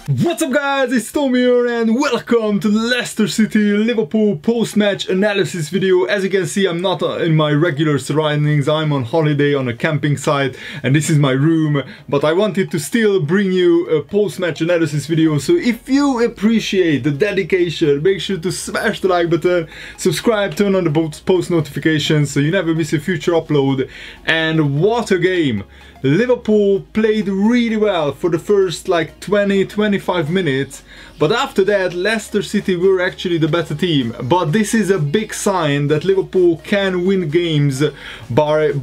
What's up guys, it's Tom here and welcome to the Leicester City Liverpool post-match analysis video. As you can see, I'm not in my regular surroundings, I'm on holiday on a camping site and this is my room, but I wanted to still bring you a post-match analysis video. So if you appreciate the dedication, make sure to smash the like button, subscribe, turn on the post notifications so you never miss a future upload. And what a game! Liverpool played really well for the first like 20-25 minutes, but after that Leicester City were actually the better team. But this is a big sign that Liverpool can win games by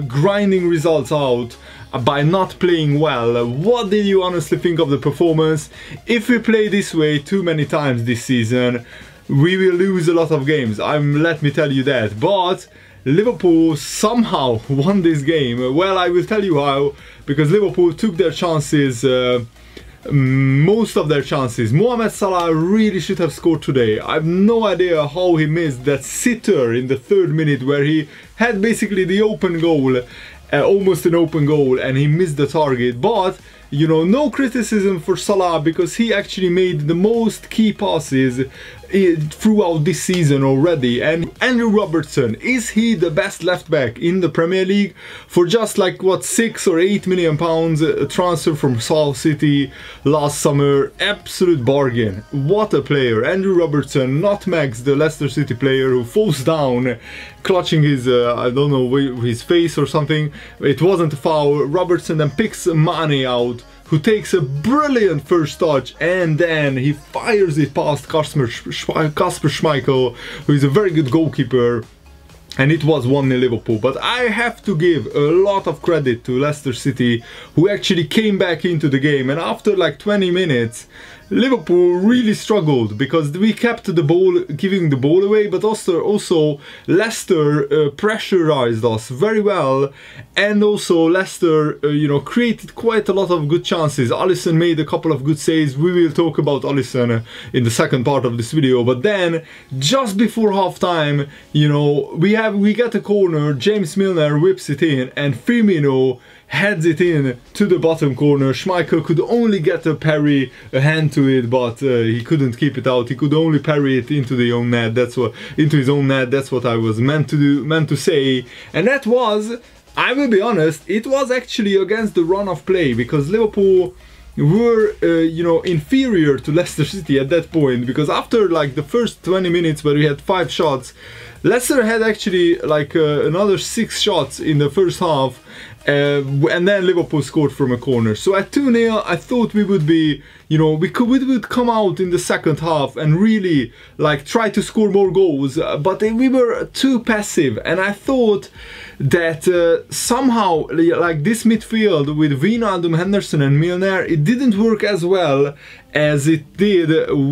grinding results out, by not playing well. What did you honestly think of the performance? If we play this way too many times this season, we will lose a lot of games, let me tell you that. But Liverpool somehow won this game. Well, I will tell you how, because Liverpool took their chances, most of their chances. Mohamed Salah really should have scored today. I have no idea how he missed that sitter in the 3rd minute where he had basically the open goal, almost an open goal, and he missed the target. But you know, no criticism for Salah because he actually made the most key passes throughout this season already. And Andrew Robertson, is he the best left back in the Premier League? For just like what, 6 or 8 million pounds, a transfer from South City last summer, absolute bargain. What a player. Andrew Robertson nutmegs the Leicester City player who falls down clutching his I don't know, his face or something. It wasn't a foul. Robertson then picks Mane out, who takes a brilliant first touch, and then he fires it past Kasper Schmeichel, who is a very good goalkeeper, and it was 1-0 Liverpool. But I have to give a lot of credit to Leicester City, who actually came back into the game, and after like 20 minutes Liverpool really struggled because we kept the ball, giving the ball away, but also Leicester pressurized us very well, and also Leicester you know, created quite a lot of good chances. Alisson made a couple of good saves. We will talk about Alisson in the second part of this video. But then just before half time, you know, we get a corner, James Milner whips it in, and Firmino heads it in to the bottom corner. Schmeichel could only get a parry, a hand to it, but he couldn't keep it out. He could only parry it into the own net. Into his own net. That's what I was meant to say. And that was, I will be honest, it was actually against the run of play, because Liverpool were you know, inferior to Leicester City at that point, because after like the first 20 minutes where we had 5 shots, Leicester had actually like another 6 shots in the first half, and then Liverpool scored from a corner. So at 2-0 I thought we would be, you know, we would come out in the second half and really like try to score more goals, but we were too passive. And I thought that somehow like this midfield with Wijnaldum, Henderson and Milner, it didn't work as well as it did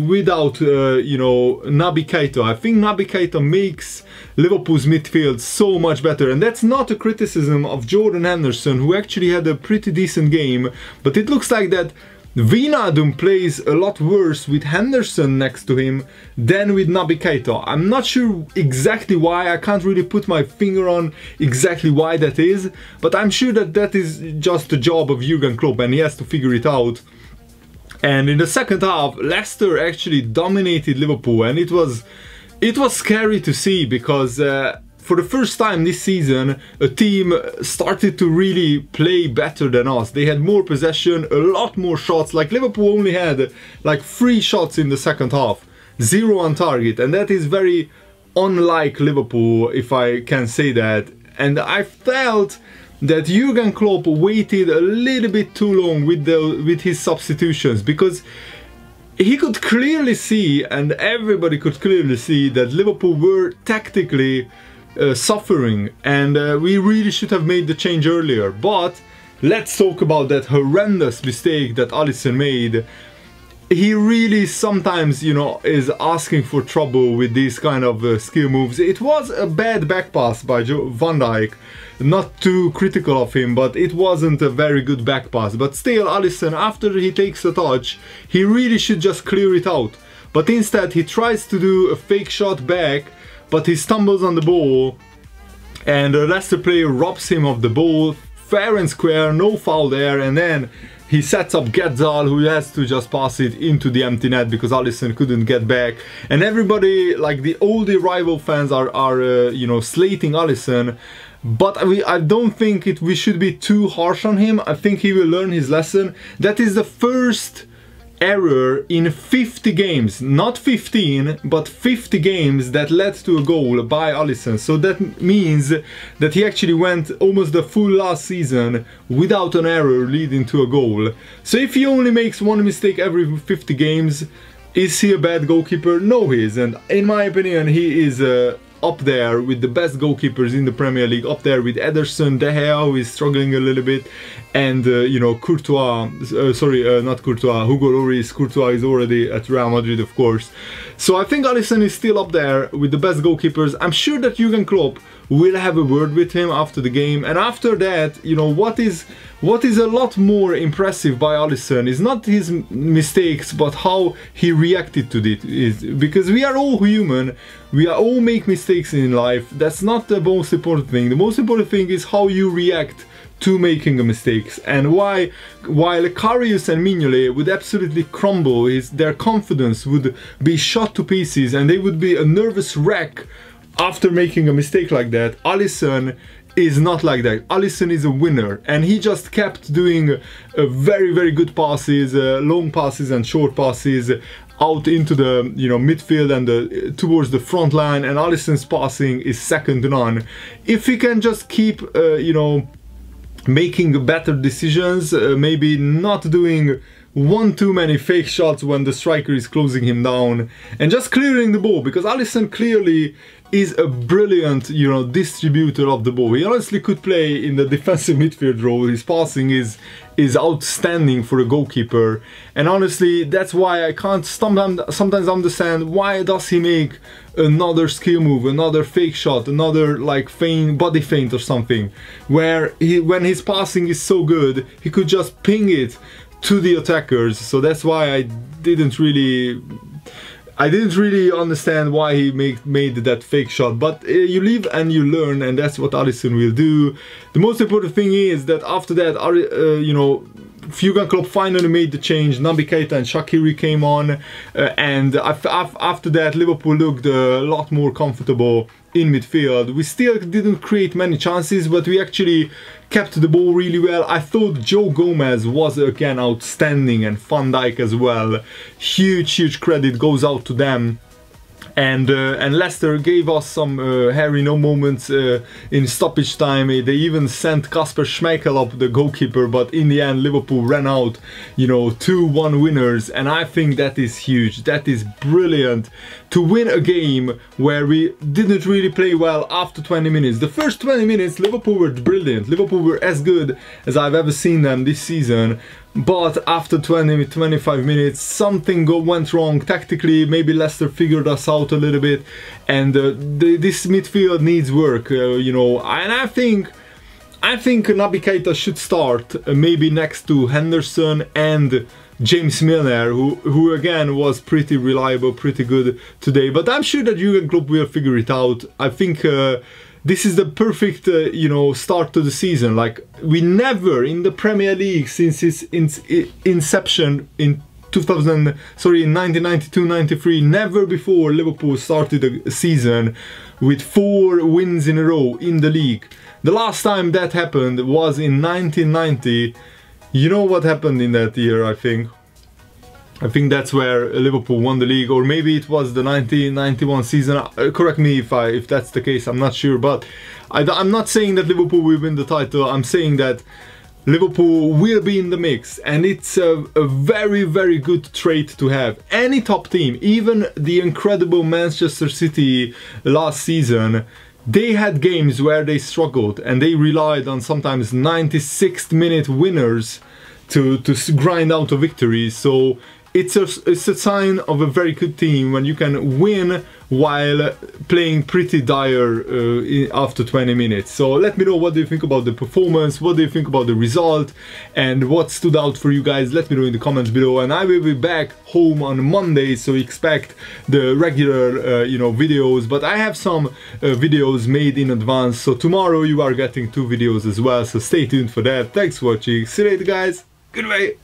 without you know, Naby Keita. I think Naby Keita makes Liverpool's midfield so much better, and that's not a criticism of Jordan Henderson, who actually had a pretty decent game, but it looks like that Wijnaldum plays a lot worse with Henderson next to him than with Naby Keita. I'm not sure exactly why, I can't really put my finger on exactly why that is, but I'm sure that that is just the job of Jurgen Klopp and he has to figure it out. And in the second half, Leicester actually dominated Liverpool, and it was scary to see, because for the first time this season, a team started to really play better than us. They had more possession, a lot more shots. Like Liverpool only had like 3 shots in the second half, 0 on target, and that is very unlike Liverpool, if I can say that. And I felt that Jurgen Klopp waited a little bit too long with his substitutions, because he could clearly see, and everybody could clearly see, that Liverpool were tactically suffering, and we really should have made the change earlier. But let's talk about that horrendous mistake that Alisson made. He really sometimes, you know, is asking for trouble with these kind of skill moves. It was a bad back pass by Van Dijk. Not too critical of him, but it wasn't a very good back pass. But still, Alisson, after he takes a touch, he really should just clear it out. But instead, he tries to do a fake shot back, but he stumbles on the ball, and the Leicester player robs him of the ball, fair and square, no foul there, and then he sets up Ghezzal, who has to just pass it into the empty net because Alisson couldn't get back. And everybody, like all the rival fans are you know, slating Alisson. But I don't think we should be too harsh on him. I think he will learn his lesson. That is the first error in 50 games, not 15, but 50 games that led to a goal by Alisson. So that means that he actually went almost the full last season without an error leading to a goal. So if he only makes one mistake every 50 games, is he a bad goalkeeper? No, he isn't. In my opinion, he is up there with the best goalkeepers in the Premier League, up there with Ederson, De Gea, who is struggling a little bit, and you know, Courtois, not Courtois, Hugo Lloris. Courtois is already at Real Madrid, of course. So I think Alisson is still up there with the best goalkeepers. I'm sure that Jurgen Klopp will have a word with him after the game, and after that, you know, what is a lot more impressive by Alisson is not his mistakes, but how he reacted to it. Because we are all human, we all make mistakes in life. That's not the most important thing. The most important thing is how you react to making a mistakes, and while Karius and Mignolet would absolutely crumble, their confidence would be shot to pieces and they would be a nervous wreck after making a mistake like that. Alisson is not like that. Alisson is a winner, and he just kept doing very good passes, long passes and short passes out into the, you know, midfield and towards the front line, and Alisson's passing is second to none. If he can just keep you know, making better decisions, maybe not doing one too many fake shots when the striker is closing him down, and just clearing the ball, because Alisson clearly is a brilliant, you know, distributor of the ball. He honestly could play in the defensive midfield role. His passing is outstanding for a goalkeeper, and honestly that's why I can't sometimes understand why does he make another skill move, another fake shot, another like feint, body feint or something, where when his passing is so good, he could just ping it to the attackers. So that's why I didn't really understand why he made that fake shot. But you live and you learn, and that's what Alisson will do. The most important thing is that after that, you know, Jurgen Klopp finally made the change. Naby Keita and Shaqiri came on, and after that Liverpool looked a lot more comfortable in midfield. We still didn't create many chances, but we actually kept the ball really well. I thought Joe Gomez was again outstanding, and Van Dijk as well. Huge credit goes out to them. And Leicester gave us some hairy no moments in stoppage time. They even sent Kasper Schmeichel up, the goalkeeper, but in the end Liverpool ran out, you know, 2-1 winners, and I think that is huge. That is brilliant to win a game where we didn't really play well after 20 minutes. The first 20 minutes Liverpool were brilliant. Liverpool were as good as I've ever seen them this season. But after 20-25 minutes, something went wrong tactically. Maybe Leicester figured us out a little bit, and this midfield needs work, you know. And I think Naby Keita should start maybe next to Henderson and James Milner, who again was pretty reliable, pretty good today. But I'm sure that Jurgen Klopp will figure it out. I think this is the perfect, you know, start to the season. Like, we never in the Premier League since its inception in 1992-93, never before Liverpool started a season with 4 wins in a row in the league. The last time that happened was in 1990. You know what happened in that year, I think that's where Liverpool won the league, or maybe it was the 1991 season. Correct me if that's the case, I'm not sure. But I'm not saying that Liverpool will win the title. I'm saying that Liverpool will be in the mix, and it's a very good trait to have. Any top team, even the incredible Manchester City last season, they had games where they struggled, and they relied on sometimes 96th minute winners to grind out a victory. So it's a sign of a very good team when you can win while playing pretty dire after 20 minutes. So let me know, what do you think about the performance, what do you think about the result, and what stood out for you guys. Let me know in the comments below, and I will be back home on Monday, so expect the regular you know, videos. But I have some videos made in advance, so tomorrow you are getting 2 videos as well, so stay tuned for that. Thanks for watching, see you later guys. Goodbye.